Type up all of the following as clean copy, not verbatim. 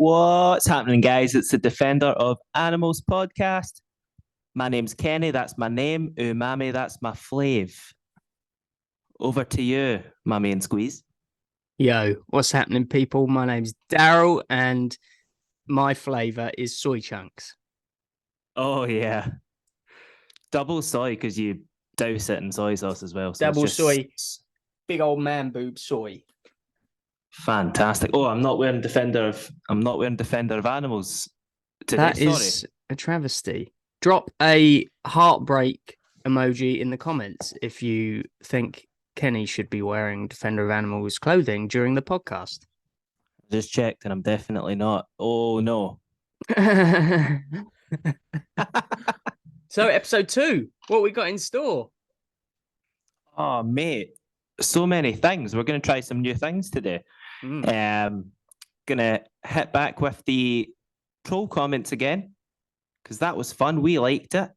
What's happening, guys? It's the Defender of Animals podcast. My name's Kenny. That's my name. Umami. That's my flave. Over to you, my main squeeze. Yo, what's happening, people? My name's Daryl, and my flavour is soy chunks. Oh yeah, double soy because you douse it in soy sauce as well. So Double it's just soy, big old man boob soy. fantastic. Oh, I'm not wearing Defender of Animals today. That is a travesty. Drop a heartbreak emoji in the comments if you think Kenny should be wearing Defender of Animals clothing during the podcast. Just checked, and I'm definitely not. Oh no. So, episode 2, what we got in store? Oh, mate, so many things. We're going to try some new things today. Gonna hit back with the troll comments again because that was fun. We liked it.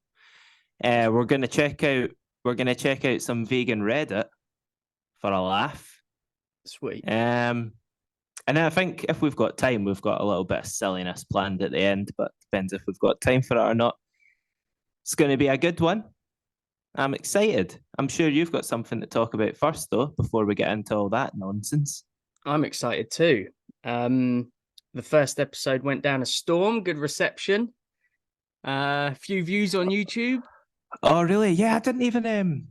We're gonna check out some vegan Reddit for a laugh. Sweet. And then I think if we've got time, we've got a little bit of silliness planned at the end, but depends if we've got time for it or not. It's going to be a good one. I'm excited. I'm sure you've got something to talk about first, though, before we get into all that nonsense. I'm excited too. The first episode went down a storm, good reception. A few views on YouTube. Oh, really? Yeah, I didn't even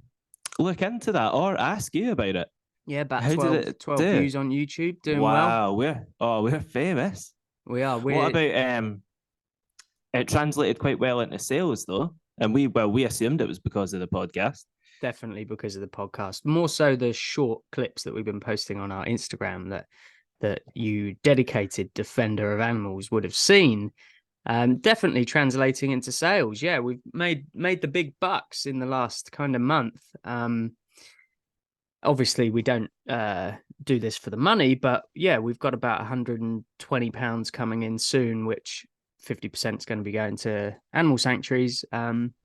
look into that or ask you about it. Yeah, about 12 views on YouTube. Doing well. Wow, we're famous. We are. What about it translated quite well into sales though? And we assumed it was because of the podcast. Definitely because of the podcast. More so the short clips that we've been posting on our Instagram that you dedicated Defender of Animals would have seen. Definitely translating into sales. Yeah, we've made the big bucks in the last kind of month. Obviously, we don't do this for the money, but yeah, we've got about £120 coming in soon, which 50% is going to be going to animal sanctuaries.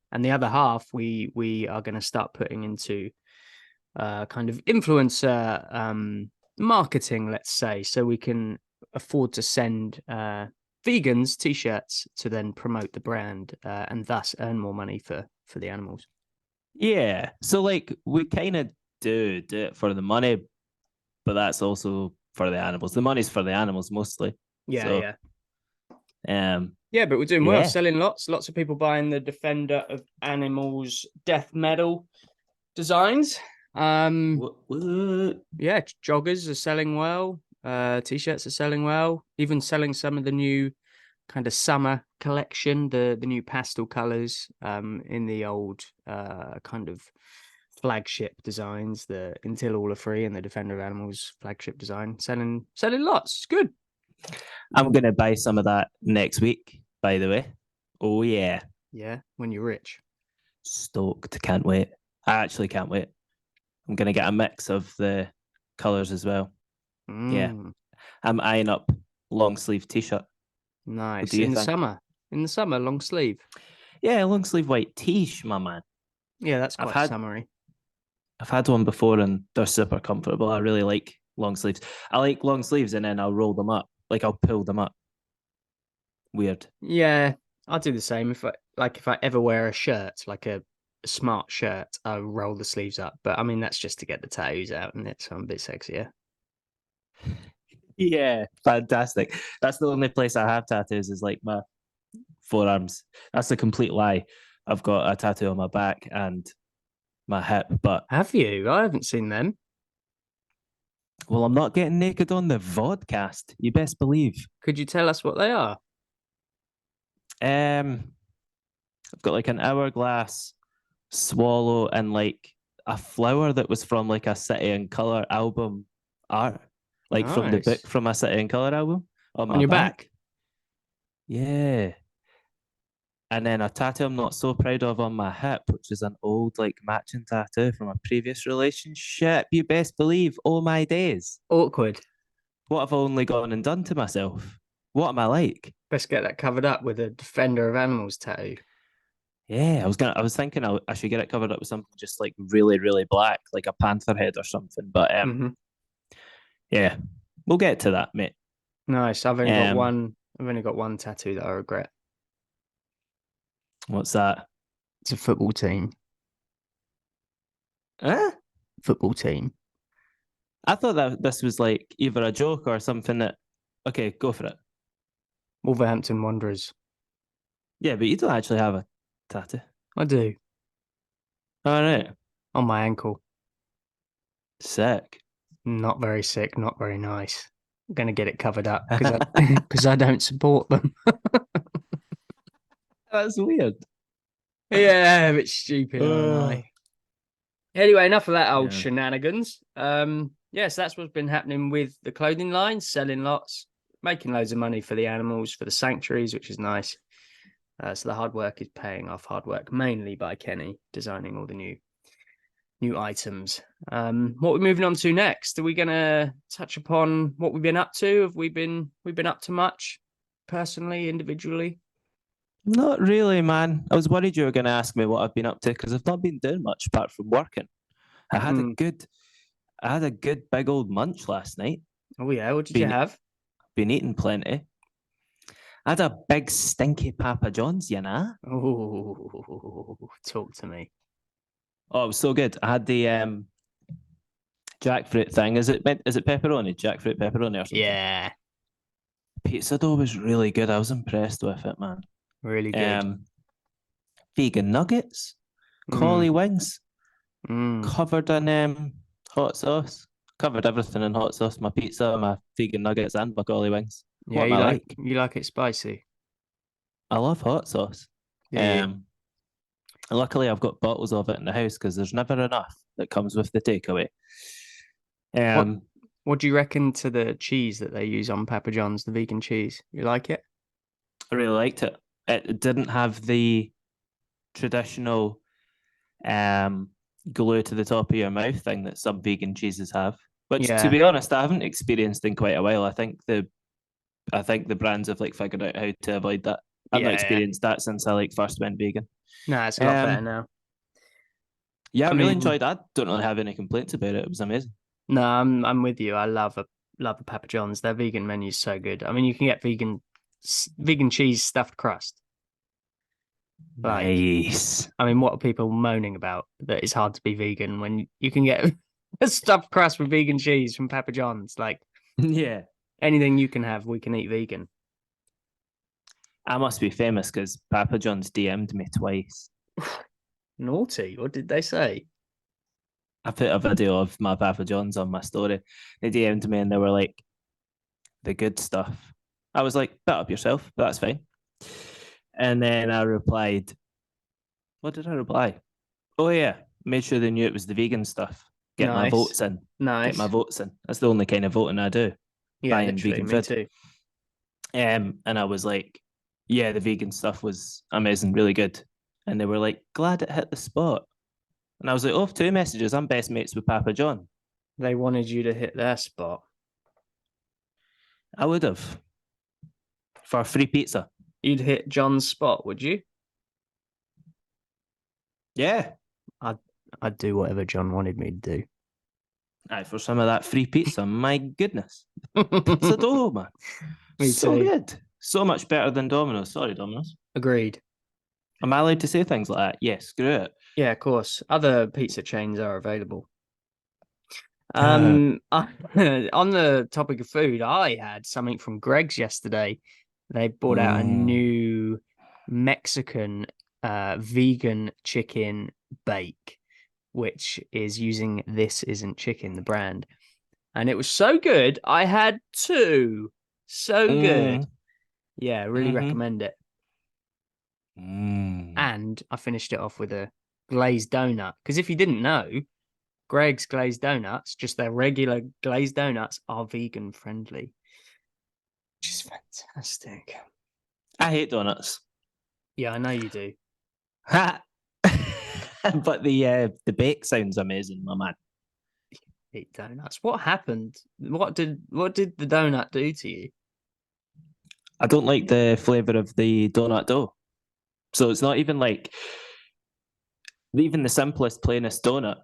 And the other half, we are going to start putting into kind of influencer marketing, let's say, so we can afford to send vegans T-shirts to then promote the brand and thus earn more money for the animals. Yeah, so like we kind of do it for the money, but that's also for the animals. The money's for the animals mostly. Yeah. Yeah, but we're doing well, selling lots of people buying the Defender of Animals death medal designs. Yeah, joggers are selling well, T-shirts are selling well, even selling some of the new kind of summer collection, the new pastel colors in the old kind of flagship designs, the Until All Are Free and the Defender of Animals flagship design, selling lots. It's good. I'm gonna buy some of that next week, by the way. Oh yeah. Yeah, when you're rich. Stoked. Can't wait. I actually can't wait. I'm gonna get a mix of the colours as well. Yeah. I'm eyeing up long sleeve t-shirt. Nice. In the summer, long sleeve. Yeah, long sleeve white t-shirt, my man. Yeah, that's quite summery. I've had one before and they're super comfortable. I really like long sleeves. I like long sleeves and then I'll roll them up. Like I'll pull them up. Weird. Yeah, I'll do the same. If I ever wear a shirt, like a smart shirt, I'll roll the sleeves up. But I mean, that's just to get the tattoos out and so I'm a bit sexier. Yeah, fantastic. That's the only place I have tattoos is like my forearms. That's a complete lie. I've got a tattoo on my back and my hip, but have you? I haven't seen them. Well, I'm not getting naked on the vodcast. You best believe. Could you tell us what they are? I've got like an hourglass swallow and like a flower that was from like a City and Colour album art, like from the book from a City and Colour album on your back. Yeah. And then a tattoo I'm not so proud of on my hip, which is an old like matching tattoo from a previous relationship. You best believe. Oh my days. Awkward. What have I only gone and done to myself? What am I like? Best get that covered up with a Defender of Animals tattoo. Yeah, I was thinking I should get it covered up with something just like really, really black, like a panther head or something. But yeah, we'll get to that, mate. Nice. I've only got I've only got one tattoo that I regret. What's that? It's a football team. Huh? Football team. I thought that this was like either a joke or something that. Okay, go for it. Wolverhampton Wanderers. Yeah, but you don't actually have a tattoo. I do. All right, On my ankle. sick. Not very sick, not very nice. I'm gonna get it covered up because I don't support them. That's weird. Yeah, a bit stupid, aren't I? Anyway, enough of that old Yeah. shenanigans. Yes, that's what's been happening with the clothing line, selling lots, making loads of money for the animals, for the sanctuaries, which is nice. So the hard work is paying off. Hard work mainly by Kenny designing all the new items. What we're moving on to next? Are we gonna touch upon what we've been up to? Have we've been up to much personally, individually? Not really, man. I was worried you were going to ask me what I've been up to because I've not been doing much apart from working. I had a Mm. good, I had a good big old munch last night. Oh yeah, what did you Been have? been eating plenty. I had a big stinky Papa John's, you know. Oh, talk to me. Oh, it was so good. I had the jackfruit thing. Is it pepperoni? Jackfruit pepperoni or something? Yeah, Pizza dough was really good. I was impressed with it, man. really good. Vegan nuggets, Mm, collie wings, mm. covered in hot sauce. Covered everything in hot sauce. My pizza, my vegan nuggets, and my collie wings. Yeah, What am you I like like? you like it spicy. I love hot sauce. Yeah. Luckily, I've got bottles of it in the house because there's never enough that comes with the takeaway. What Um, What do you reckon to the cheese that they use on Papa John's, the vegan cheese? You like it? I really liked it. It didn't have the traditional glue to the top of your mouth thing that some vegan cheeses have. Which, to Yeah. be honest, I haven't experienced in quite a while. I think the brands have like figured out how to avoid that. I've not Yeah. experienced that since I like first went vegan. No, it's a lot better Um, now. yeah, I I really mean, enjoyed that. Don't really have any complaints about it. It was amazing. no, I'm with you. I love a Papa John's. Their vegan menu's so good. I mean, you can get vegan cheese stuffed crust. Like, Nice. I mean, what are people moaning about that it's hard to be vegan when you can get a stuffed crust with vegan cheese from Papa John's? Like, Yeah. anything you can have, we can eat vegan. I must be famous because Papa John's DM'd me twice. Naughty. What did they say? I put a video of my Papa John's on my story. They DM'd me and they were like, the good stuff. I was like, bet up yourself, but that's fine. And then I replied, what did I reply? Oh, yeah, made sure they knew it was the vegan stuff. Get my Nice. votes in. Nice. Get my votes in. That's the only kind of voting I do. Yeah, buying literally, vegan me food. too. And I was like, yeah, the vegan stuff was amazing, really good. And they were like, glad it hit the spot. And I was like, oh, 2 messages. I'm best mates with Papa John. They wanted you to hit their spot. I would have. For free pizza. You'd hit John's spot, would you? Yeah. I'd do whatever John wanted me to do. Aye, for some of that free pizza, my goodness. Pizza dough, man. Me so too. good. So much better than Domino's. Sorry, Domino's. Agreed. Am I allowed to say things like that? Yes, screw it. Yeah, of course. Other pizza chains are available. On the topic of food, I had something from Greg's yesterday. They brought out a new Mexican vegan chicken bake, which is using This Isn't Chicken, the brand. And it was so good. I had 2. So good. Yeah, really recommend it. And I finished it off with a glazed donut. Because if you didn't know, Greg's glazed donuts, just their regular glazed donuts, are vegan friendly. Which is fantastic. I hate donuts. Yeah, I know you do. But the bake sounds amazing, my man. Eat donuts. What happened? What did the donut do to you? I don't like the flavour of the donut dough. So it's not even like even the simplest, plainest donut.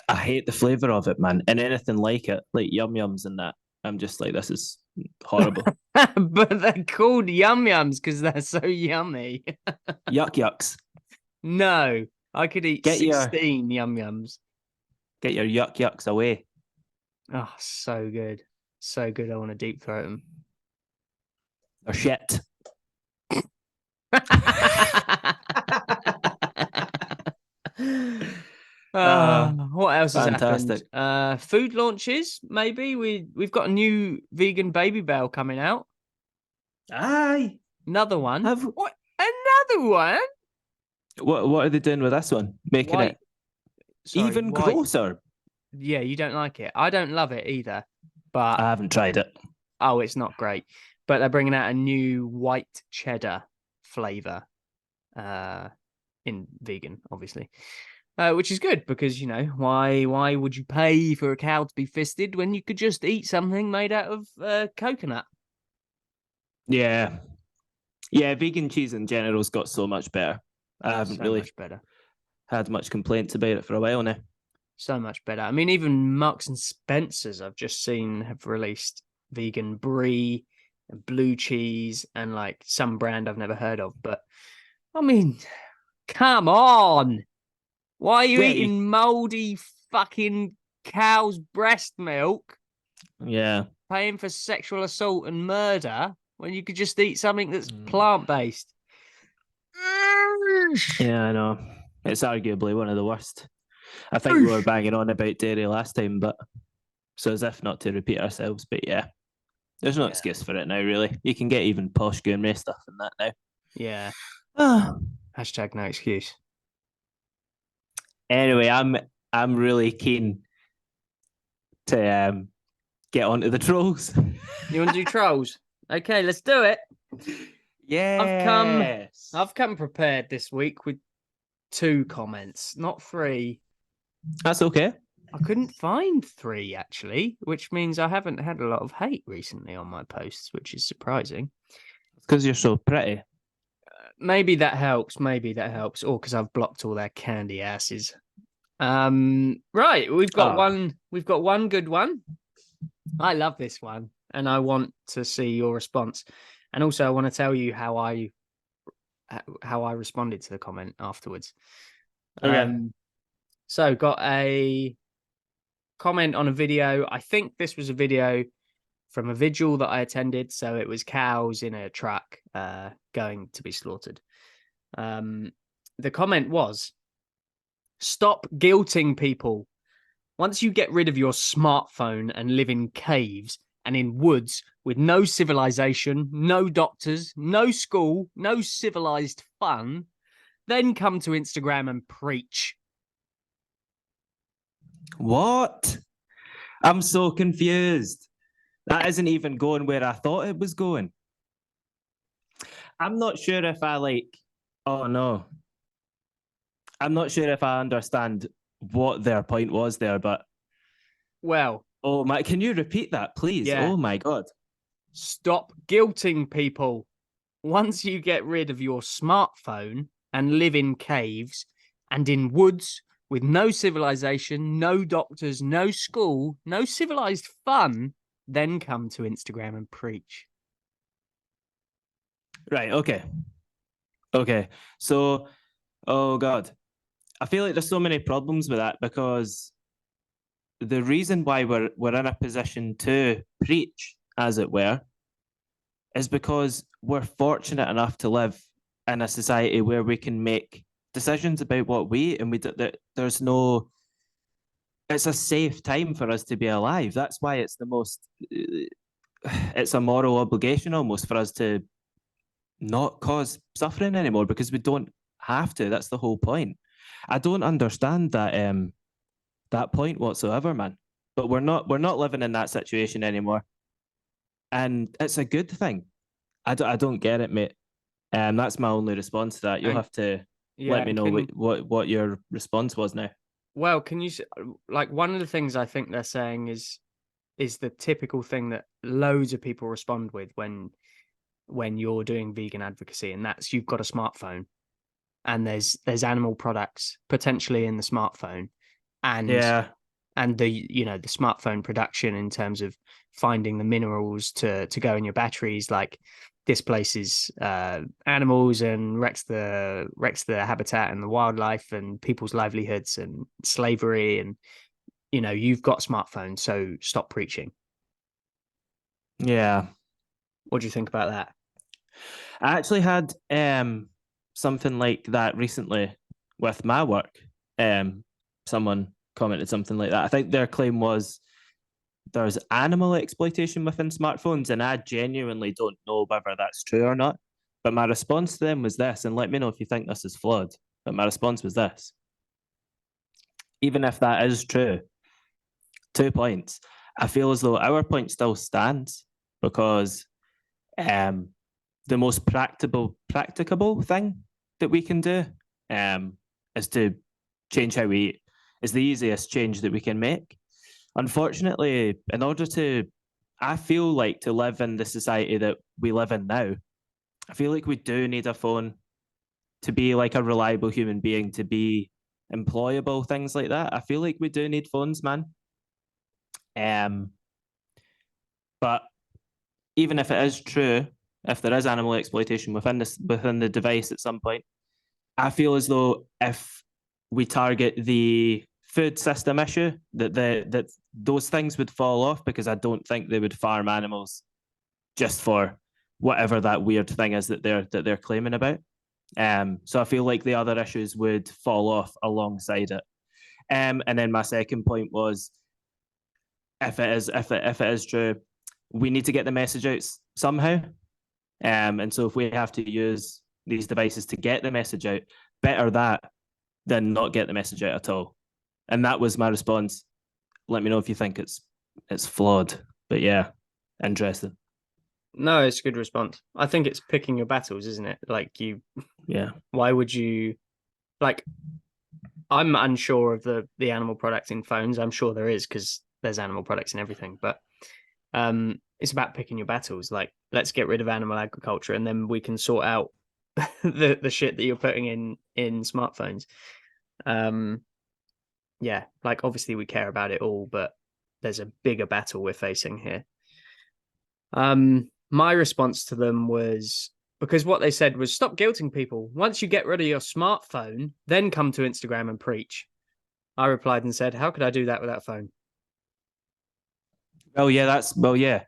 I hate the flavour of it, man. And anything like it, like Yum Yums and that, I'm just like, this is horrible. But they're called yum yums because they're so yummy. Yuck yucks. No, I could eat Get your 16 yum yums. yuck yucks away. Oh, so good. So good. I want to deep throat them. Or shit. What else has Fantastic. happened? Food launches, maybe. We've got a new vegan baby bell coming out. Aye. Another one. Have What? Another one? what are they doing with this one? Making White- it Sorry, even white- grosser. Yeah, you don't like it. I don't love it either. But I haven't tried it. oh, it's not great. But they're bringing out a new white cheddar flavor, in vegan, obviously, which is good because why would you pay for a cow to be fisted when you could just eat something made out of coconut? Yeah. Yeah, vegan cheese in general's got so much better. I haven't So really much better. had much complaints about it for a while now. So much better. I mean, even Marks and Spencers I've just seen have released vegan brie and blue cheese and like some brand I've never heard of. But I mean, come on. Why are you Yeah, eating moldy fucking cow's breast milk, Yeah. paying for sexual assault and murder when you could just eat something that's Mm. plant-based? Yeah, I know. It's arguably one of the worst. I think we were banging on about dairy last time, but so as if not to repeat ourselves, but yeah. There's no Yeah. excuse for it now, really. You can get even posh gourmet stuff in that now. Yeah. Ah. Hashtag no excuse. Anyway, I'm really keen to get onto the trolls. You want to do trolls? Okay, let's do it. Yeah. I've come prepared this week with 2 comments, not 3. That's okay. I couldn't find 3 actually, which means I haven't had a lot of hate recently on my posts, which is surprising. It's because you're so pretty. Maybe that helps. Or because I've blocked all their candy asses. Right, we've got one. We've got one good one. I love this one, and I want to see your response. And also, I want to tell you how I responded to the comment afterwards. Okay. So got a comment on a video. I think this was a video from a vigil that I attended. So it was cows in a truck going to be slaughtered. The comment was, "Stop guilting people. Once you get rid of your smartphone and live in caves and in woods with no civilization, no doctors, no school, no civilized fun, then come to Instagram and preach." What? I'm so confused. That isn't even going where I thought it was going. I'm not sure if oh no. I'm not sure if I understand what their point was there, but Well, oh my, can you repeat that, please? Yeah. Oh my God. stop guilting people. Once you get rid of your smartphone and live in caves and in woods with no civilization, no doctors, no school, no civilized fun, then come to Instagram and preach. Right, okay. Okay. So, oh God. I feel like there's so many problems with that because the reason why we're in a position to preach, as it were, is because we're fortunate enough to live in a society where we can make decisions about what we eat, and there's no. It's a safe time for us to be alive. That's why it's the most. It's a moral obligation almost for us to not cause suffering anymore because we don't have to. That's the whole point. I don't understand that point whatsoever, man. But we're not living in that situation anymore, and it's a good thing. I don't get it, mate. That's my only response to that. You'll And- have to Yeah, let me know what your response was now. Well, can you like one of the things I think they're saying is the typical thing that loads of people respond with when you're doing vegan advocacy, and that's you've got a smartphone and there's animal products potentially in the smartphone, and Yeah. and the the smartphone production in terms of finding the minerals to go in your batteries. Like, displaces animals and wrecks the habitat and the wildlife and people's livelihoods and slavery. And you've got smartphones, so stop preaching. Yeah. What do you think about that? I actually had something like that recently with my work. Someone commented something like that. I think their claim was there's animal exploitation within smartphones, and I genuinely don't know whether that's true or not. But my response to them was this, and let me know if you think this is flawed. But my response was this: even if that is true, 2 points. I feel as though our point still stands because the most practicable thing that we can do is to change how we eat. Is the easiest change that we can make. Unfortunately, in order to, I feel like to live in the society that we live in now, I feel like we do need a phone to be like a reliable human being, to be employable, things like that. I feel like we do need phones, man. But even if it is true, if there is animal exploitation within the device at some point, I feel as though if we target the food system issue, that those things would fall off, because I don't think they would farm animals just for whatever that weird thing is that they're claiming about. So I feel like the other issues would fall off alongside it. And then my second point was, if it is true, we need to get the message out somehow. And so if we have to use these devices to get the message out, better that than not get the message out at all. And that was my response. Let me know if you think it's flawed. But yeah, interesting. No, it's a good response. I think it's picking your battles, isn't it? Like, Yeah. why would you, like, I'm unsure of the animal products in phones. I'm sure there is, because there's animal products in everything. But it's about picking your battles. Like, let's get rid of animal agriculture, and then we can sort out the shit that you're putting in smartphones. Yeah, like, obviously we care about it all, but there's a bigger battle we're facing here. My response to them was, because what they said was, stop guilting people. Once you get rid of your smartphone, then come to Instagram and preach. I replied and said, how could I do that without a phone? Oh yeah, well yeah.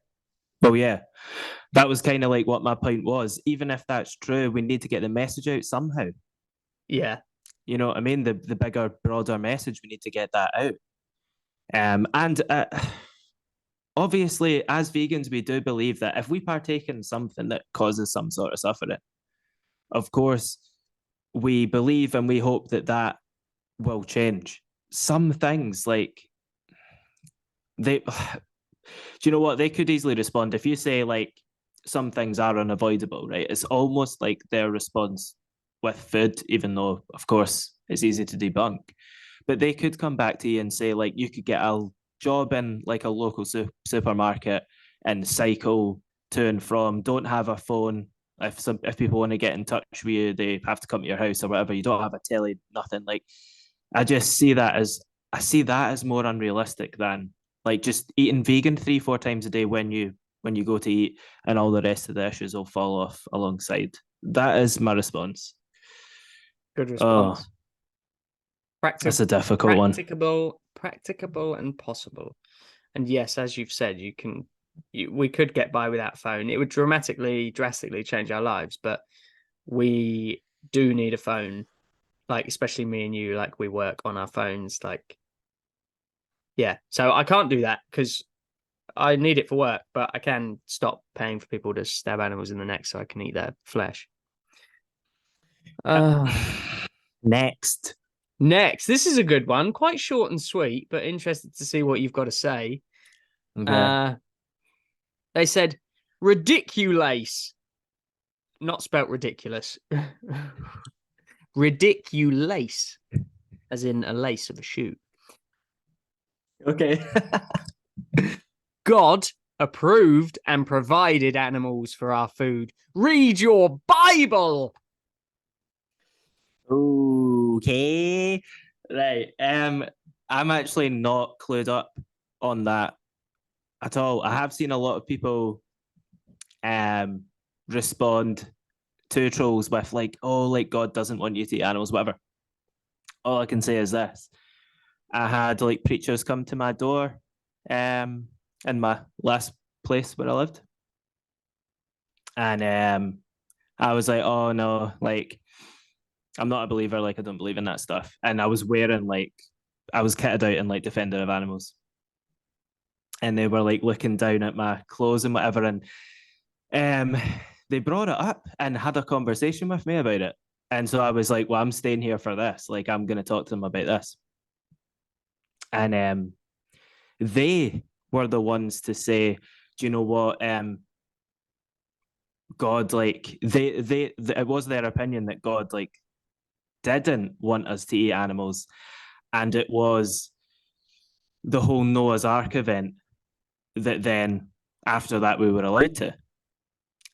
That was kind of like what my point was. Even if that's true, we need to get the message out somehow. Yeah. You know what I mean? The bigger, broader message, we need to get that out. And obviously, as vegans, we do believe that if we partake in something that causes some sort of suffering, of course, we believe and we hope that that will change. Some things, like, they, do you know what? They could easily respond if you say, like, some things are unavoidable, right? It's almost like their response with food, even though, of course, it's easy to debunk. But they could come back to you and say, like, you could get a job in like a local supermarket and cycle to and from. Don't have a phone. If people want to get in touch with you, they have to come to your house or whatever. You don't have a telly, nothing. Like, I just see that as more unrealistic than like just eating vegan 3-4 times a day when you go to eat, and all the rest of the issues will fall off alongside. That is my response. Good response. Oh, that's a difficult one. Practicable and possible. And yes, as you've said, we could get by without phone. It would drastically change our lives, but we do need a phone. Like, especially me and you, like, we work on our phones. Like, yeah. So I can't do that because I need it for work, but I can stop paying for people to stab animals in the neck so I can eat their flesh. Next. This is a good one. Quite short and sweet, but interested to see what you've got to say. Okay. They said, ridiculous. Not spelt ridiculous. Ridiculous. As in a lace of a shoe. Okay. God approved and provided animals for our food. Read your Bible. at all. I have seen a lot of people respond to trolls with like, oh, like God doesn't want you to eat animals, whatever. All I can say is this. I had like preachers come to my door in my last place where I lived. And I was like, oh no, like I'm not a believer, like I don't believe in that stuff. And I was wearing like I was kitted out in like Defender of Animals. And they were like looking down at my clothes and whatever. And they brought it up and had a conversation with me about it. And so I was like, well, I'm staying here for this. Like, I'm going to talk to them about this. And they were the ones to say, do you know what? God, like, it was their opinion that God, like, didn't want us to eat animals. And it was the whole Noah's Ark event that then after that we were allowed to.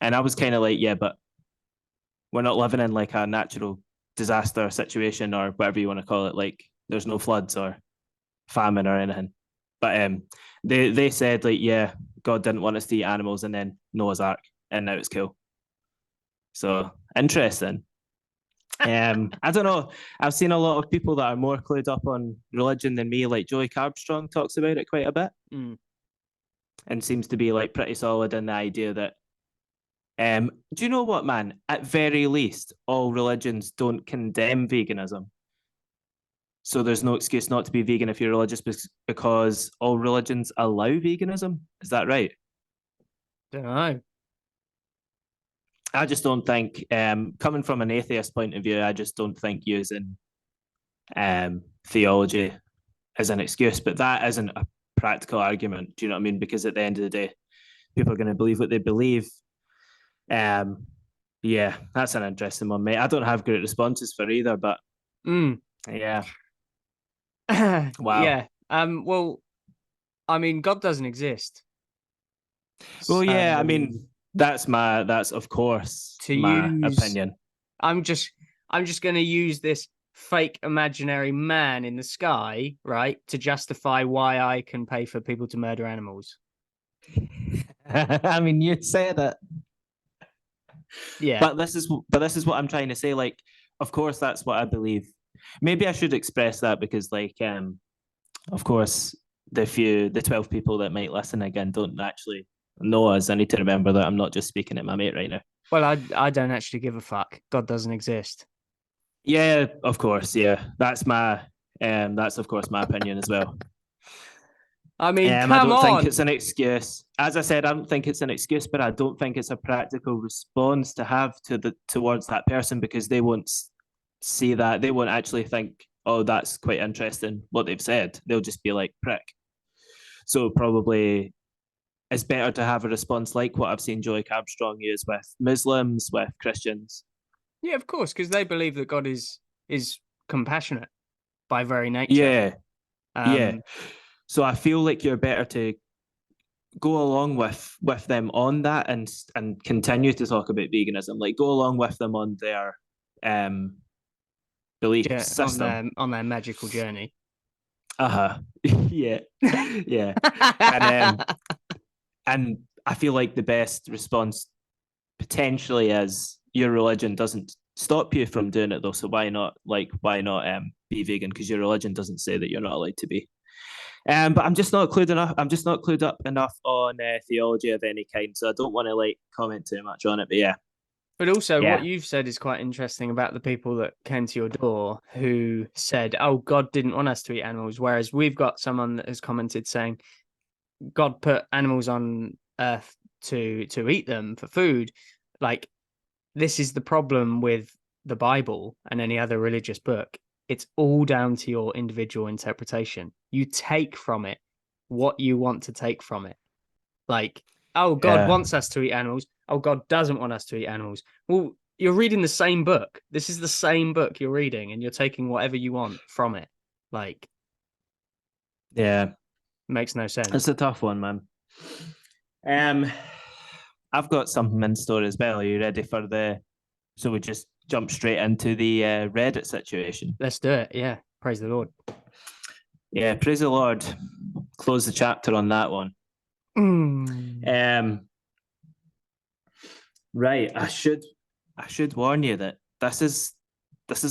And I was kind of like, yeah, but we're not living in like a natural disaster situation or whatever you want to call it. Like there's no floods or famine or anything. But they said like, yeah, God didn't want us to eat animals, and then Noah's Ark, and now it's cool. So interesting. I don't know. I've seen a lot of people that are more clued up on religion than me. Like Joey Carbstrong talks about it quite a bit, and seems to be like pretty solid in the idea that. Do you know what, man? At very least, all religions don't condemn veganism. So there's no excuse not to be vegan if you're religious because all religions allow veganism. Is that right? Don't know. I just don't think, coming from an atheist point of view, I just don't think using theology as an excuse. But that isn't a practical argument. Do you know what I mean? Because at the end of the day, people are going to believe what they believe. Yeah, that's an interesting one, mate. I don't have great responses for either, but yeah. Wow. Yeah. Well, I mean, God doesn't exist. Well, yeah. I mean, that's of course my opinion. I'm just going to use this fake imaginary man in the sky, right, to justify why I can pay for people to murder animals. I mean, you said it. Yeah. But this is what I'm trying to say. Like, of course, that's what I believe. Maybe I should express that because, like, of course, the 12 people that might listen again don't actually know us. I need to remember that I'm not just speaking at my mate right now. Well, I don't actually give a fuck. God doesn't exist. Yeah, of course. Yeah, that's of course my opinion as well. I mean, I don't think it's an excuse. As I said, I don't think it's an excuse, but I don't think it's a practical response to have towards that person because they won't see that. They won't actually think, oh, that's quite interesting what they've said. They'll just be like, prick. So probably it's better to have a response like what I've seen Joey Carbstrong use with Muslims, with Christians. Yeah, of course, because they believe that God is compassionate by very nature. Yeah. Yeah. So I feel like you're better to go along with them on that and continue to talk about veganism. Like go along with them on their belief system. On their magical journey. Yeah. Yeah. And I feel like the best response potentially is your religion doesn't stop you from doing it though. So why not be vegan? Because your religion doesn't say that you're not allowed to be. But I'm just not clued up enough on theology of any kind, so I don't want to like comment too much on it. But yeah. But also, what you've said is quite interesting about the people that came to your door who said, "Oh, God didn't want us to eat animals," whereas we've got someone that has commented saying, "God put animals on Earth to eat them for food." Like, this is the problem with the Bible and any other religious book. It's all down to your individual interpretation. You take from it what you want to take from it. Like, oh, God wants us to eat animals. Oh, God doesn't want us to eat animals. Well, you're reading the same book. This is the same book you're reading, and you're taking whatever you want from it. Like, yeah, makes no sense. It's a tough one, man. I've got something in store as well. Are you ready for so we just jump straight into the Reddit situation? Let's do it. Yeah. Praise the Lord. Yeah, praise the Lord. Close the chapter on that one. Right. I should warn you that this is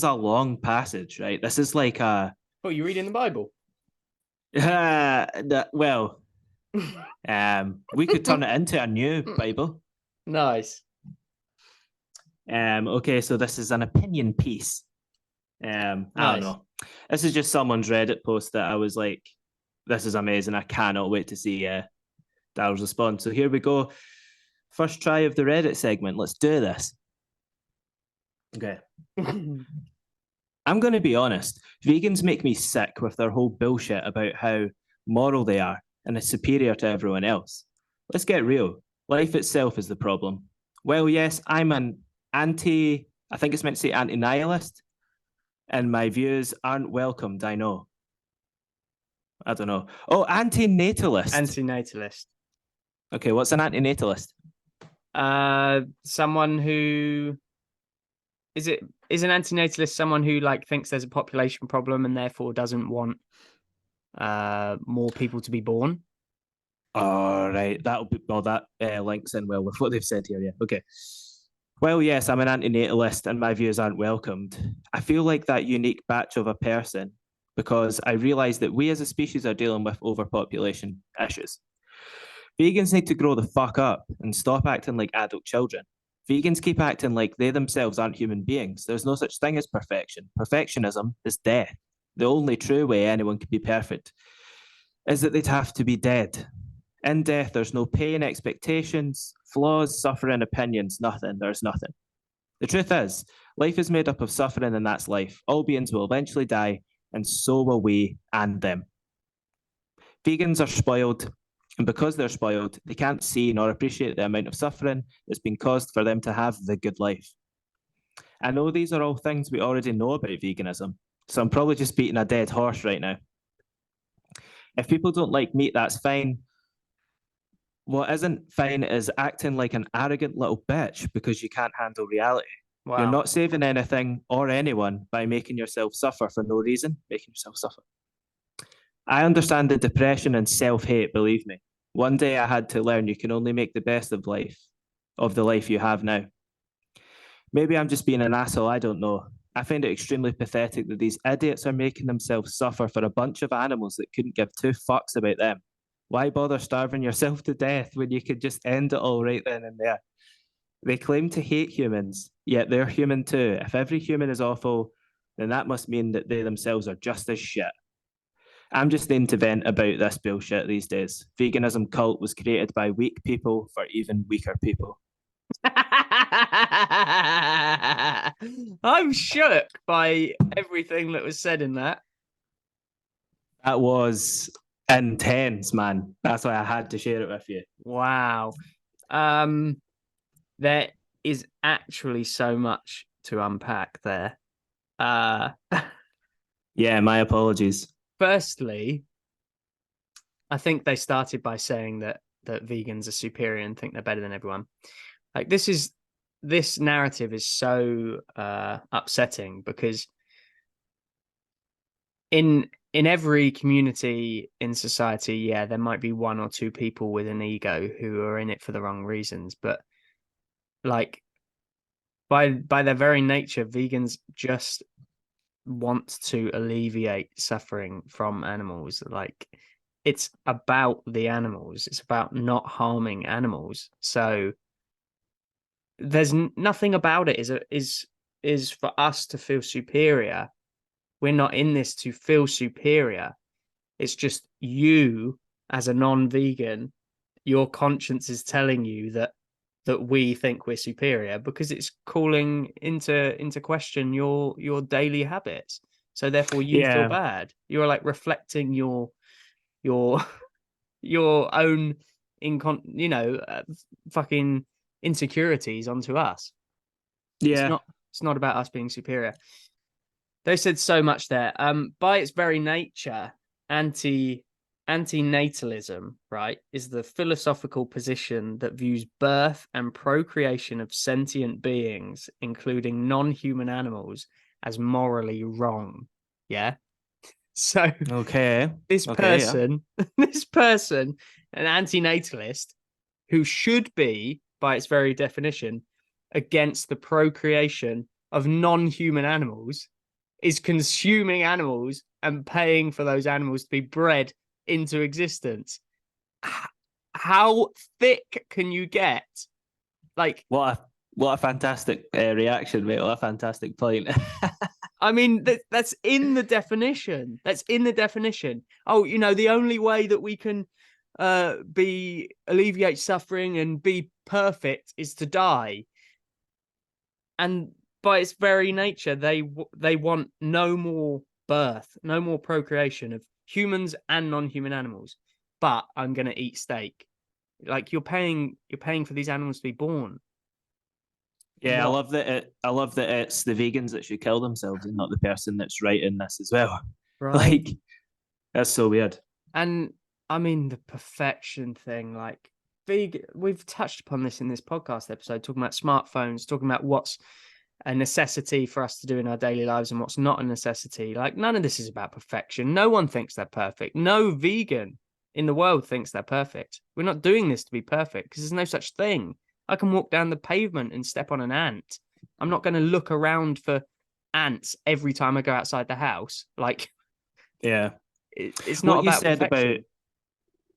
a long passage, right? This is like a Oh, you reading the Bible? well, we could turn it into a new Bible. Nice. Okay, so this is an opinion piece. I don't know. This is just someone's Reddit post that I was like, this is amazing. I cannot wait to see Daryl's response. So here we go. First try of the Reddit segment. Let's do this. Okay. I'm going to be honest. Vegans make me sick with their whole bullshit about how moral they are and is superior to everyone else. Let's get real. Life itself is the problem. Well, yes, I'm an I think it's meant to say anti-nihilist, and my views aren't welcomed, I know. I don't know. Oh, anti-natalist. Anti-natalist. Okay, what's an anti-natalist? Someone who is an anti-natalist someone who like thinks there's a population problem and therefore doesn't want more people to be born. All right, that links in well with what they've said here. Yeah, okay. Well, yes, I'm an anti-natalist and my views aren't welcomed. I feel like that unique batch of a person because I realise that we as a species are dealing with overpopulation issues. Vegans need to grow the fuck up and stop acting like adult children. Vegans keep acting like they themselves aren't human beings. There's no such thing as perfection. Perfectionism is death. The only true way anyone can be perfect is that they'd have to be dead. In death, there's no pain, expectations, flaws, suffering, opinions, nothing. There's nothing. The truth is, life is made up of suffering, and that's life. All beings will eventually die, and so will we and them. Vegans are spoiled, and because they're spoiled, they can't see nor appreciate the amount of suffering that's been caused for them to have the good life. I know these are all things we already know about veganism, so I'm probably just beating a dead horse right now. If people don't like meat, that's fine. What isn't fine is acting like an arrogant little bitch because you can't handle reality. Wow. You're not saving anything or anyone by making yourself suffer for no reason, making yourself suffer. I understand the depression and self-hate, believe me. One day I had to learn you can only make the best of life, of the life you have now. Maybe I'm just being an asshole, I don't know. I find it extremely pathetic that these idiots are making themselves suffer for a bunch of animals that couldn't give two fucks about them. Why bother starving yourself to death when you could just end it all right then and there? They claim to hate humans, yet they're human too. If every human is awful, then that must mean that they themselves are just as shit. I'm just named to vent about this bullshit these days. Veganism cult was created by weak people for even weaker people. I'm shook by everything that was said in that. That was intense, man. That's why I had to share it with you. Wow. There is actually so much to unpack there. Yeah, my apologies. Firstly, I think they started by saying that vegans are superior and think they're better than everyone. Like this narrative is so upsetting because in every community in society, yeah, there might be one or two people with an ego who are in it for the wrong reasons, but like by their very nature, vegans just want to alleviate suffering from animals. Like it's about the animals, it's about not harming animals. So there's nothing about it is for us to feel superior. We're not in this to feel superior. It's just you as a non-vegan, your conscience is telling you that we think we're superior because it's calling into question your daily habits. So therefore you feel bad. You're like reflecting your own fucking insecurities onto us. Yeah. It's not about us being superior. They said so much there. By its very nature, antinatalism, right, is the philosophical position that views birth and procreation of sentient beings, including non-human animals, as morally wrong. Yeah. So Okay. this Okay. Yeah. person, this person, an antinatalist who should be, by its very definition, against the procreation of non-human animals, is consuming animals and paying for those animals to be bred into existence. How thick can you get? Like, What a fantastic reaction, mate. What a fantastic point. I mean, that's in the definition. That's in the definition. Oh, the only way that we can be alleviate suffering and be perfect is to die. And by its very nature, they want no more birth, no more procreation of humans and non-human animals. But I'm going to eat steak. Like you're paying for these animals to be born. Yeah, What? I love that it's the vegans that should kill themselves and not the person that's right in this as well. Right. Like, that's so weird. And I mean the perfection thing, like we've touched upon this in this podcast episode, talking about smartphones, talking about what's a necessity for us to do in our daily lives and what's not a necessity. Like none of this is about perfection. No one thinks they're perfect. No vegan in the world thinks they're perfect. We're not doing this to be perfect because there's no such thing. I can walk down the pavement and step on an ant. I'm not going to look around for ants every time I go outside the house. Like Yeah. it's not What you about said about perfection.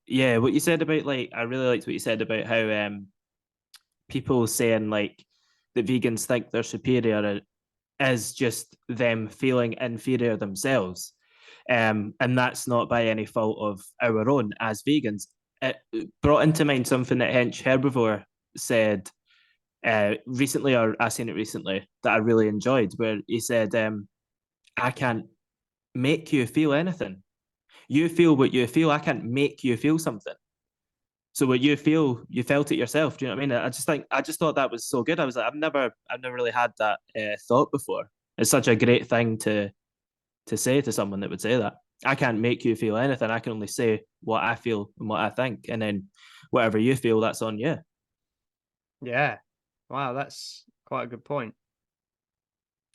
Yeah, what you said about like I really liked what you said about how people saying like that vegans think they're superior is just them feeling inferior themselves. And that's not by any fault of our own as vegans. It brought into mind something that Hench Herbivore said recently, or I seen it recently, that I really enjoyed, where he said, I can't make you feel anything. You feel what you feel. I can't make you feel something. So what you feel, you felt it yourself. Do you know what I mean? I just thought that was so good. I was like, I've never really had that thought before. It's such a great thing to say to someone that would say that. I can't make you feel anything. I can only say what I feel and what I think, and then whatever you feel, that's on you. Yeah. Wow, that's quite a good point.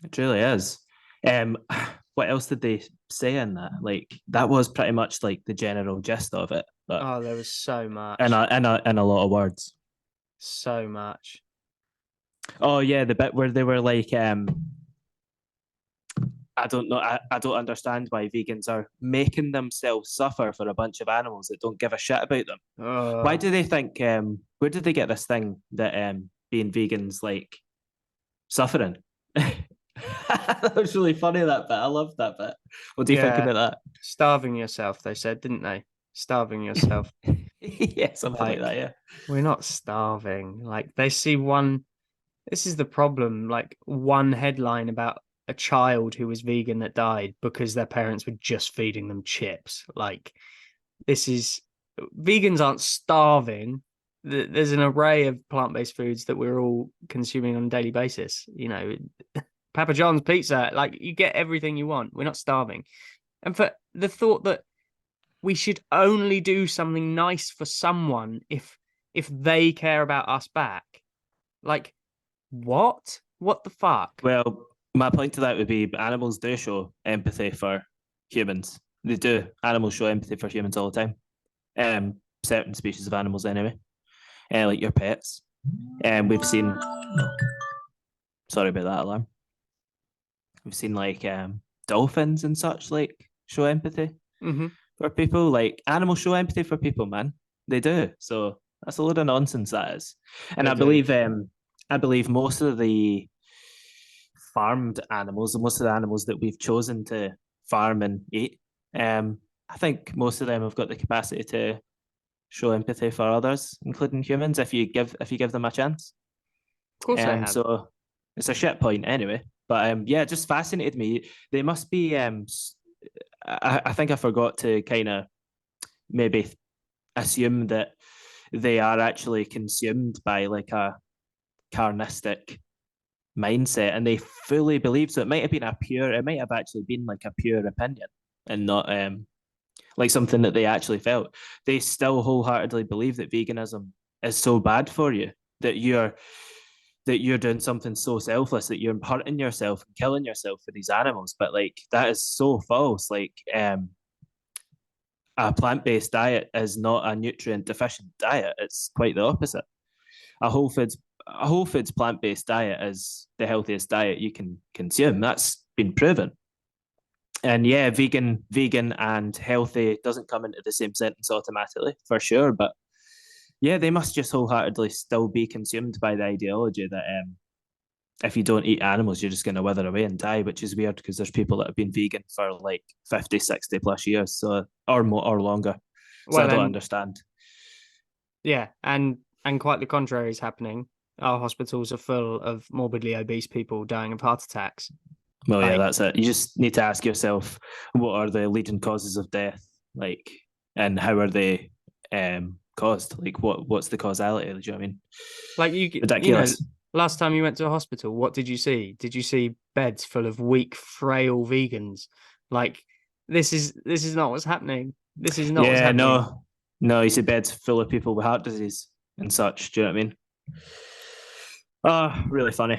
It truly is. Um, what else did they say in that? Like that was pretty much like the general gist of it, but Oh, there was so much. in a lot of words. So much. Oh yeah, the bit where they were like, I don't know, I don't understand why vegans are making themselves suffer for a bunch of animals that don't give a shit about them. Why Oh, do they think? Where did they get this thing that being vegans like suffering? That was really funny, that bit. I love that bit. What do you think yeah. about Starving yourself, they said, didn't they? Starving that? yourself. Yeah, something like that. Like, Yeah. we're not starving. Like, they see one. This is the problem. Like, one headline about a child who was vegan that died because their parents were just feeding them chips. Like, this is vegans aren't starving. There's an array of plant-based foods that we're all consuming on a daily basis. Papa John's pizza, like you get everything you want. We're not starving. And for the thought that we should only do something nice for someone if they care about us back. Like, what? What the fuck? Well, my point to that would be animals do show empathy for humans. They do. Animals show empathy for humans all the time. Certain species of animals, anyway, like your pets. And we've seen. Sorry about that alarm. We've seen like dolphins and such like show empathy Mm-hmm. for people. Like animals show empathy for people, man. They do. So that's a load of nonsense that is. And They do. I believe most of the farmed animals and most of the animals that we've chosen to farm and eat, I think most of them have got the capacity to show empathy for others, including humans, if you give them a chance. Of course they have. So it's a shit point anyway. But yeah, it just fascinated me. They must be. I think I forgot to kind of maybe assume that they are actually consumed by like a carnistic mindset, and they fully believe so. It might have actually been like a pure opinion, and not like something that they actually felt. They still wholeheartedly believe that veganism is so bad for you that that you're doing something so selfless that you're hurting yourself and killing yourself for these animals. But like that is so false. Like a plant-based diet is not a nutrient deficient diet. It's quite the opposite. A whole foods plant-based diet is the healthiest diet you can consume. That's been proven. And yeah, vegan and healthy doesn't come into the same sentence automatically, for sure. But yeah, they must just wholeheartedly still be consumed by the ideology that if you don't eat animals, you're just going to wither away and die, which is weird because there's people that have been vegan for like 50, 60 plus years, so or more or longer. So I don't understand. Yeah, and quite the contrary is happening. Our hospitals are full of morbidly obese people dying of heart attacks. Well, yeah, that's it. You just need to ask yourself, what are the leading causes of death, like, and how are they caused? Like, what's the causality? Do you know what I mean? Like ridiculous. Last time you went to a hospital, what did you see? Did you see beds full of weak, frail vegans? Like, this is not what's happening. This is not what's happening. No, you see beds full of people with heart disease and such. Do you know what I mean? Oh, really funny.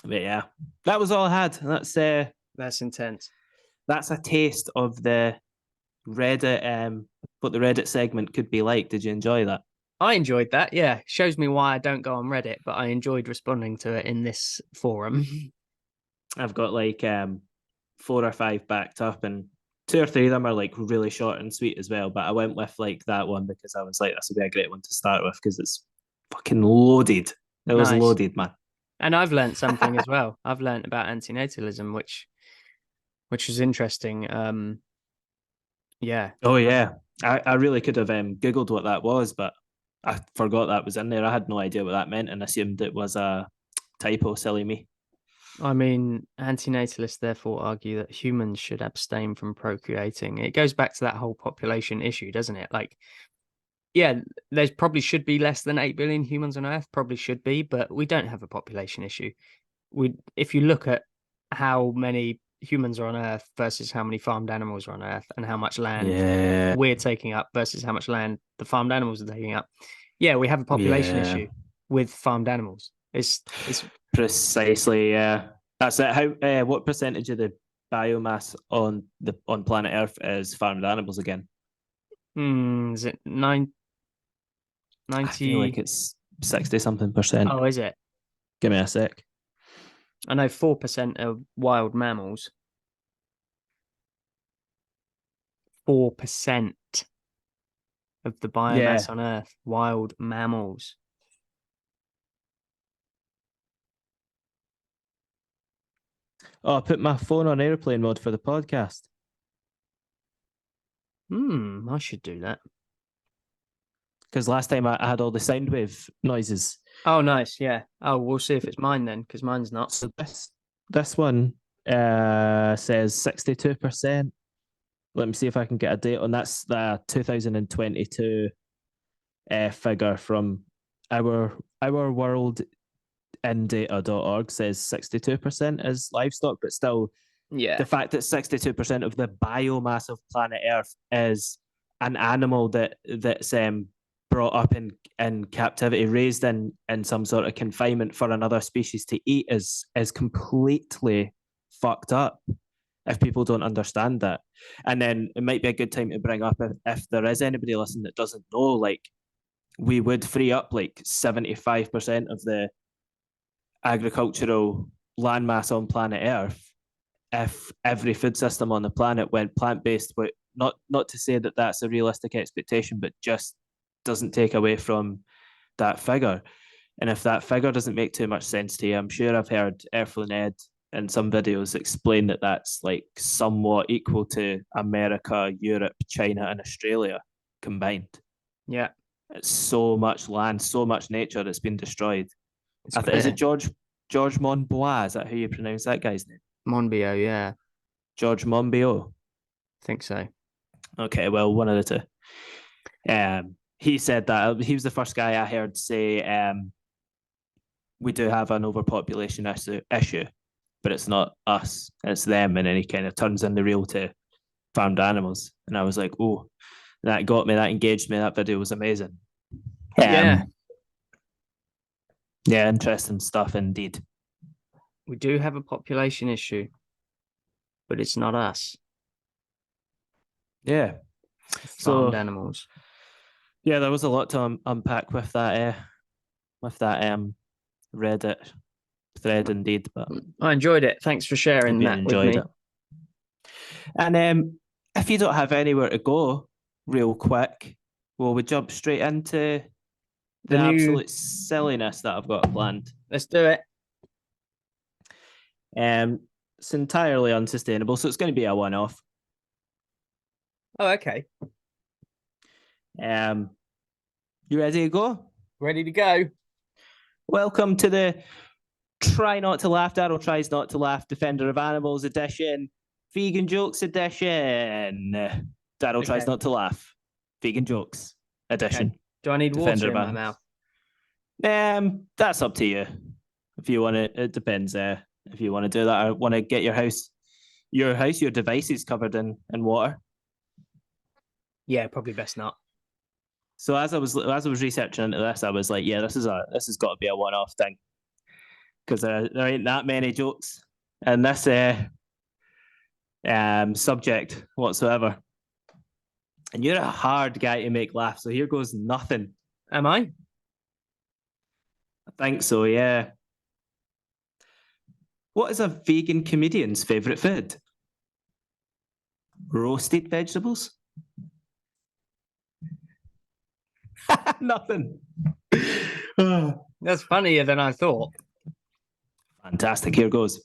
But yeah, that was all I had. That's intense. That's a taste of the Reddit, what the Reddit segment could be like. Did you enjoy that? I enjoyed that. Yeah, shows me why I don't go on Reddit, but I enjoyed responding to it in this forum. I've got like 4 or 5 backed up, and 2 or 3 of them are like really short and sweet as well. But I went with like that one because I was like, this would be a great one to start with because it's fucking loaded. It was loaded, man. And I've learned something as well. I've learned about antinatalism, which was interesting. Yeah. Oh yeah. I really could have Googled what that was, but I forgot that was in there. I had no idea what that meant and assumed it was a typo. Silly me. I mean, antinatalists therefore argue that humans should abstain from procreating. It goes back to that whole population issue, doesn't it? Like, yeah, there's probably should be less than 8 billion humans on Earth, probably should be, but we don't have a population issue. If you look at how many humans are on Earth versus how many farmed animals are on Earth and how much land we're taking up versus how much land the farmed animals are taking up, yeah, we have a population issue with farmed animals. It's precisely, yeah. That's it. How what percentage of the biomass on planet Earth is farmed animals again? Is it 90? I feel like it's 60 something percent. Oh, is it? Give me a sec. I know 4% are wild mammals. 4% of the biomass on Earth, wild mammals. Oh, I put my phone on airplane mode for the podcast. I should do that. Because last time I had all the sound wave noises. Oh, nice. Yeah. Oh, we'll see if it's mine then, because mine's not. So this one says 62%. Let me see if I can get a date on that's the 2022 figure from our world in data.org says 62% is livestock, but still, the fact that 62% of the biomass of planet Earth is an animal that's brought up in captivity, raised in some sort of confinement for another species to eat is completely fucked up if people don't understand that. And then it might be a good time to bring up if there is anybody listening that doesn't know, like, we would free up like 75% of the agricultural landmass on planet Earth if every food system on the planet went plant-based. But not to say that that's a realistic expectation, but just doesn't take away from that figure. And if that figure doesn't make too much sense to you, I'm sure I've heard Earthling Ed in some videos explain that that's like somewhat equal to America, Europe, China, and Australia combined. Yeah. It's so much land, so much nature that's been destroyed. Is it George Monbiot? Is that how you pronounce that guy's name? Monbiot, yeah. George Monbiot? I think so. Okay, well, one of the two. He said that. He was the first guy I heard say we do have an overpopulation issue, but it's not us, it's them. And then he kind of turns in the reel to farmed animals. And I was like, oh, that got me, that engaged me. That video was amazing. Yeah. Yeah, interesting stuff indeed. We do have a population issue, but it's not us. Yeah. Farmed So animals. yeah, there was a lot to unpack with that. Reddit thread indeed, but I enjoyed it. Thanks for sharing hope you that with enjoyed me. it. And if you don't have anywhere to go, real quick, well, we jump straight into the absolute silliness that I've got planned. Let's do it. It's entirely unsustainable, so it's going to be a one-off. Oh, okay. You ready to go? Ready to go. Welcome to the Try Not to Laugh, Daryl Tries Not to Laugh, Defender of Animals edition, Vegan Jokes edition. Daryl Tries Not to Laugh, Vegan Jokes edition. Okay. Do I need Defender water in my mouth? That's up to you. If you want to, it depends. If you want to do that, or want to get your devices covered in water. Yeah, probably best not. So as I was researching into this, I was like, yeah, this has got to be a one-off thing, because there ain't that many jokes in this subject whatsoever. And you're a hard guy to make laugh, so here goes nothing. Am I? I think so, yeah. What is a vegan comedian's favourite food? Roasted vegetables? Nothing. That's funnier than I thought. Fantastic. Here goes.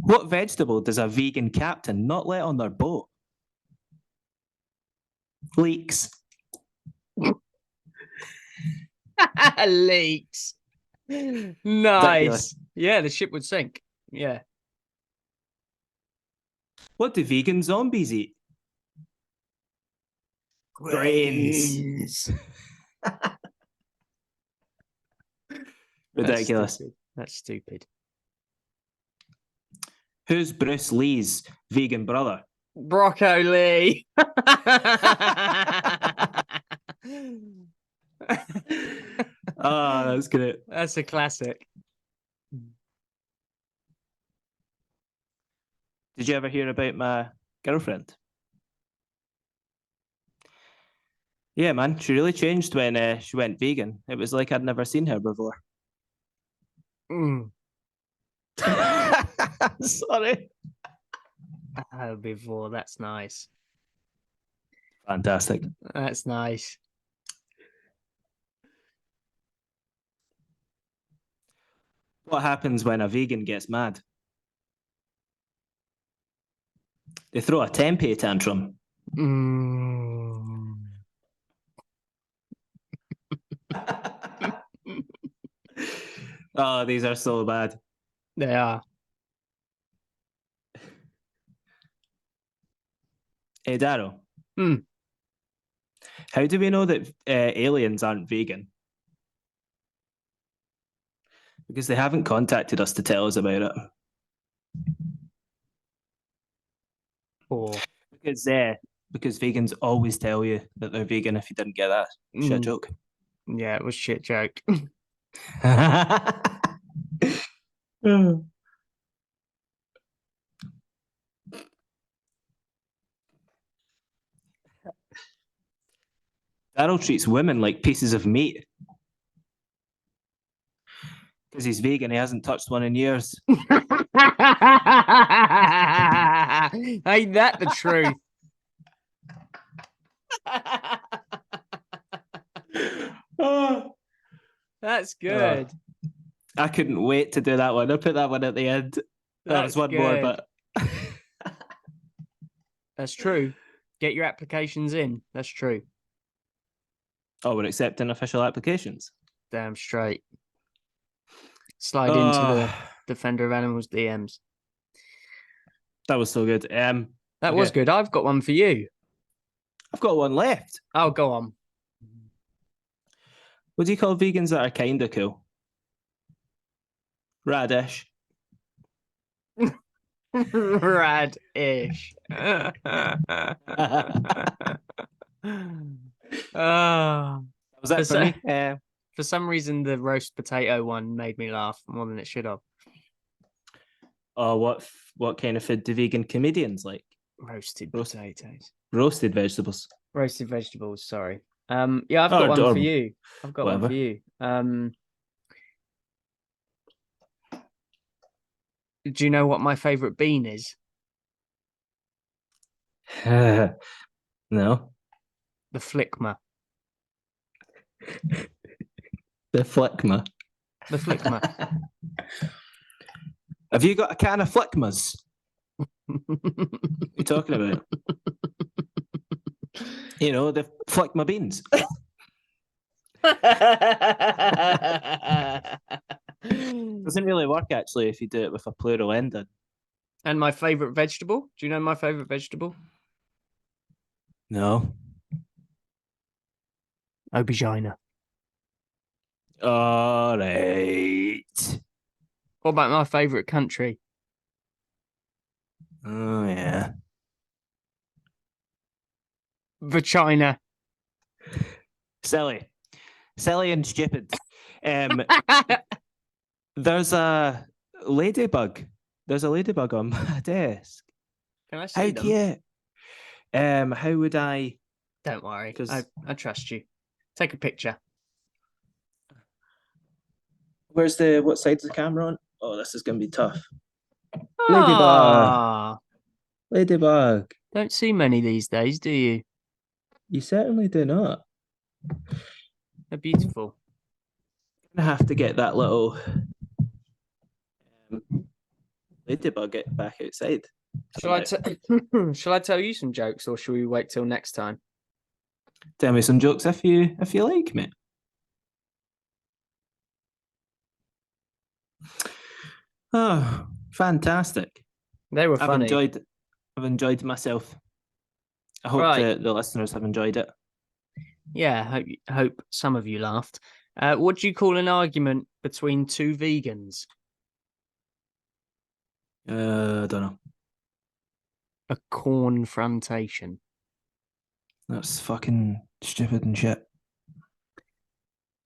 What vegetable does a vegan captain not let on their boat? Leeks. Leeks. Nice. Ridiculous. Yeah, the ship would sink. Yeah. What do vegan zombies eat? Brains. Ridiculous. That's stupid. Who's Bruce Lee's vegan brother? Broccoli. Oh, that's great. That's a classic. Did you ever hear about my girlfriend? Yeah, man, she really changed when she went vegan. It was like I'd never seen her before. Sorry. Before, that's nice. Fantastic. That's nice. What happens when a vegan gets mad? They throw a tempeh tantrum. Oh, these are so bad. They are. Hey, Daryl. How do we know that aliens aren't vegan? Because they haven't contacted us to tell us about it. Because vegans always tell you that they're vegan if you didn't get that. Shit joke. Yeah, it was shit joke. Daryl treats women like pieces of meat. Because he's vegan, he hasn't touched one in years. Ain't that the truth? That's good. I couldn't wait to do that one. I put that one at the end. That was one more, but that's true. Get your applications in. That's true. Oh, we're accepting official applications. Damn straight. Slide into the Defender of Animals DMs. That was so good. That was good. I've got one for you. I've got one left. Oh, go on. What do you call vegans that are kinda cool? Radish. Radish. That Was that For for me? For some reason, the roast potato one made me laugh more than it should have. Oh, what kind of food do vegan comedians like? Roasted Roast- potatoes. Roasted vegetables. Roasted vegetables, sorry. Yeah, I've Or- got one or for you. I've got one whatever. for you. Do you know what my favorite bean is? No. The flickma. The flickma. The flickma. Have you got a can of flickmas? What are you talking about? You know, the flickma beans. Doesn't really work actually if you do it with a plural ending. And my favorite vegetable? Do you know my favorite vegetable? No. Aubergine. All right. What about my favorite country? Oh yeah. Vagina. Silly and stupid. There's a ladybug. There's a ladybug on my desk. Can I see How them? cute. How would I? Don't worry. 'Cause- I trust you. Take a picture. Where's what side's the camera on? Oh, this is gonna be tough. Ah, Ladybug. don't see many these days, do you? You certainly do not. They're beautiful. I have to get that little ladybug back outside. Shall I tell you some jokes, or shall we wait till next time? Tell me some jokes if you like, mate. Oh, fantastic! They were funny. I've enjoyed myself. I hope Right. the listeners have enjoyed it. Yeah, hope some of you laughed. What do you call an argument between two vegans? I don't know. A confrontation. That's fucking stupid and shit.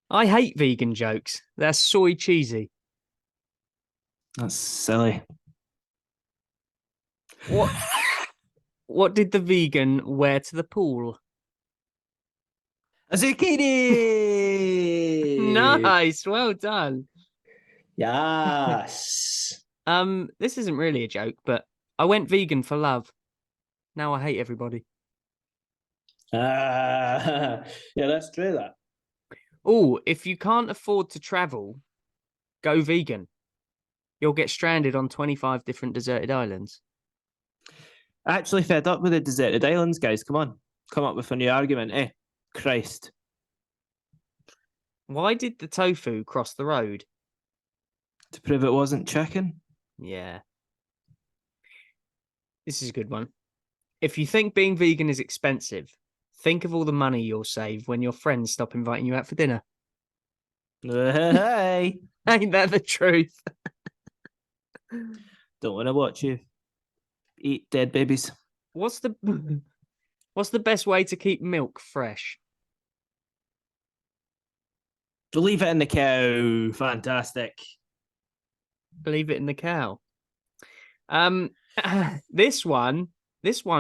I hate vegan jokes. They're soy cheesy. That's silly. What did the vegan wear to the pool? A zucchini. Nice, well done. Yes. This isn't really a joke, but I went vegan for love. Now I hate everybody. Yeah, that's true. That. Oh, if you can't afford to travel, go vegan. You'll get stranded on 25 different deserted islands. Actually, fed up with the deserted islands, guys. Come on, come up with a new argument, eh? Christ. Why did the tofu cross the road? To prove it wasn't chicken. Yeah. This is a good one. If you think being vegan is expensive, think of all the money you'll save when your friends stop inviting you out for dinner. Hey, Ain't that the truth? don't want to watch you eat dead babies. What's the best way to keep milk fresh? Leave it in the cow. Fantastic. Leave it in the cow. This one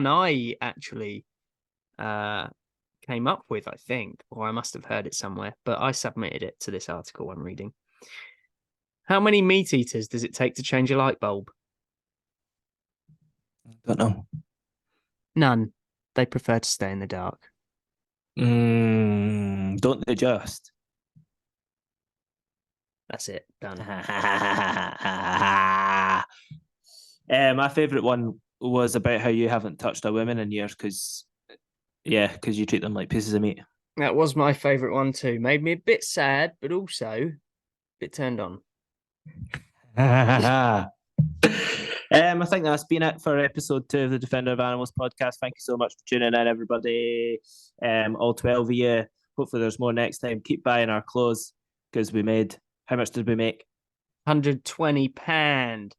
I actually came up with, I think, or I must have heard it somewhere, but I submitted it to this article I'm reading. How many meat eaters does it take to change a light bulb? Don't know. None. They prefer to stay in the dark. Don't they just? That's it. Done. My favourite one was about how you haven't touched a woman in years because you treat them like pieces of meat. That was my favourite one too. Made me a bit sad, but also a bit turned on. I think that's been it for episode 2 of the Defender of Animals podcast. Thank you so much for tuning in, everybody. All 12 of you. Hopefully there's more next time. Keep buying our clothes because we made... How much did we make? £120.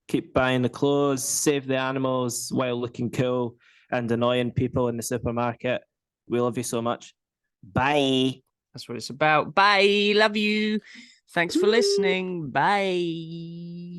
Keep buying the clothes, save the animals while looking cool and annoying people in the supermarket. We love you so much. Bye. That's what it's about. Bye. Love you. Thanks for listening. Bye.